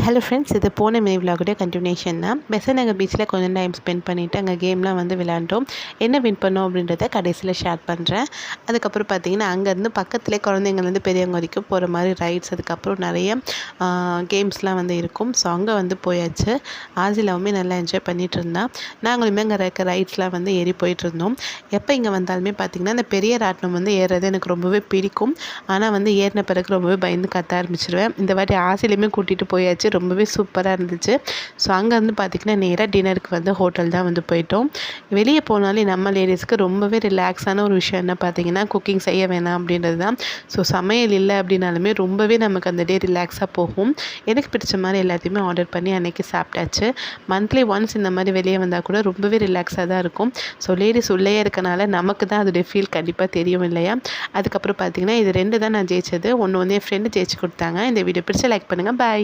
Hello friends, இது போன mini விலாகுடைய continuation தான். பெசன்ட் நகர் பீச்சில் கொஞ்சம் டைம் ஸ்பெண்ட் பண்ணிவிட்டு அங்கே கேம்லாம் வந்து விளையாண்டோம். என்ன வின் பண்ணோம் அப்படின்றத கடைசியில் ஷேர் பண்ணுறேன். அதுக்கப்புறம் பார்த்தீங்கன்னா அங்கேருந்து பக்கத்துலேயே குழந்தைங்கள்லேருந்து பெரியவங்க வரைக்கும் போகிற மாதிரி ரைட்ஸ், அதுக்கப்புறம் நிறைய கேம்ஸ்லாம் வந்து இருக்கும். ஸோ அங்கே வந்து போயாச்சு. ஆசிலாவுமே நல்லா என்ஜாய் பண்ணிகிட்டு இருந்தான். நாங்களுமே அங்கே இருக்க ரைட்ஸ்லாம் வந்து ஏறி போயிட்டுருந்தோம். எப்போ இங்கே வந்தாலுமே பார்த்திங்கன்னா அந்த பெரிய ராட்டினம் வந்து ஏறுறது எனக்கு ரொம்பவே பிடிக்கும். ஆனால் வந்து ஏறின பிறகு ரொம்பவே பயந்து கத்த ஆரம்பிச்சிடுவேன். இந்த வாட்டி ஆசிலையுமே கூட்டிகிட்டு போயாச்சு. ரொம்பவே சூப்பராக இருந்துச்சு. ஸோ அங்கேருந்து பார்த்திங்கன்னா நேராக டின்னருக்கு வந்து ஹோட்டல் தான் வந்து போயிட்டோம். வெளியே போனாலே நம்ம லேடிஸ்க்கு ரொம்பவே ரிலாக்ஸான ஒரு விஷயம் என்ன பார்த்திங்கன்னா குக்கிங் செய்ய வேணாம் அப்படின்றது தான். ஸோ சமையல் இல்லை அப்படின்னாலுமே ரொம்பவே நமக்கு அந்த டே ரிலாக்ஸாக போகும். எனக்கு பிடிச்ச மாதிரி எல்லாத்தையுமே ஆர்டர் பண்ணி அன்றைக்கி சாப்பிட்டாச்சு. மந்த்லி ஒன்ஸ் இந்த மாதிரி வெளியே வந்தால் கூட ரொம்பவே ரிலாக்ஸாக தான் இருக்கும். ஸோ லேடிஸ் உள்ளே இருக்கனால நமக்கு தான் அதோடைய ஃபீல் கண்டிப்பாக தெரியும் இல்லையா. அதுக்கப்புறம் பார்த்திங்கன்னா இது 2 தான் நான் ஜெயிச்சது. ஒன்று வந்து என் ஃப்ரெண்டு ஜெயிச்சு கொடுத்தாங்க. இந்த வீடியோ பிடிச்ச லைக் பண்ணுங்கள். பாய்.